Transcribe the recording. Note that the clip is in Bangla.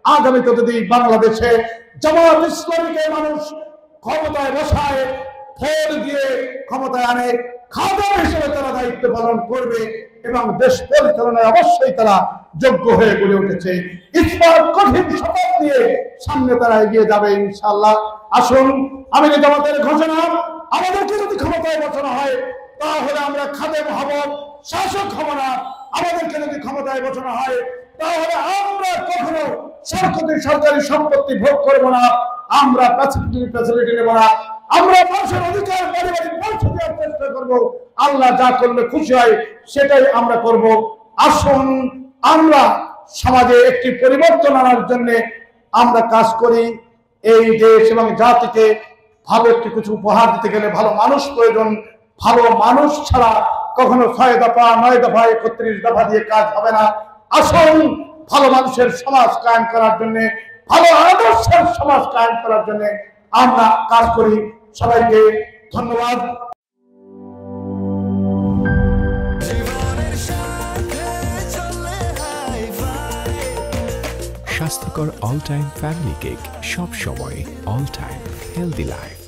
আগামীতে যদি বাংলাদেশে জামাত ইসলামীকে মানুষ ক্ষমতায় বসায়, ভোট দিয়ে ক্ষমতায় আনে, খাদেম হিসেবে তারা দায়িত্ব পালন করবে এবং দেশ পরিচালনায় অবশ্যই তারা যোগ্য হয়ে গড়ে উঠেছে। ইসলাম কঠিন শপথ নিয়ে সামনে তারা এগিয়ে যাবে ইনশাআল্লাহ। আসুন, আমি জামাতের ঘোষণা, আমাদেরকে যদি ক্ষমতায় বসানো হয় তাহলে আমরা খাদেম হব, শাসক হব না। আমাদেরকে যদি ক্ষমতায় বসানো হয় তাহলে আমরা কখনো সরকারি সম্পত্তি ভোগ করবো না, আমরা ফ্যাসিলিটি নেব না, আমরা মানুষের অধিকার পারিবারিক পৌঁছে দেওয়ার চেষ্টা করবো। আল্লাহ যা করলে খুশি হয় সেটাই আমরা করব। আসুন, আমরা সমাজে একটি পরিবর্তন আনার জন্য আমরা কাজ করি। এই দেশ এবং জাতিকে ভালো একটি কিছু উপহার দিতে গেলে ভালো মানুষ প্রয়োজন। ভালো মানুষ ছাড়া কখনো 6 দফা 9 দফা 31 দফা দিয়ে কাজ হবে না। আসুন, ভালো মানুষের সমাজ কায়েম করার জন্য, ভালো আদর্শের সমাজ কায়েম করার জন্য আমরা কাজ করি। সবাইকে ধন্যবাদ। স্বাস্থ্যকর অল টাইম ফ্যামিলি কেক, সব সময় অল টাইম হেলদি লাইফ।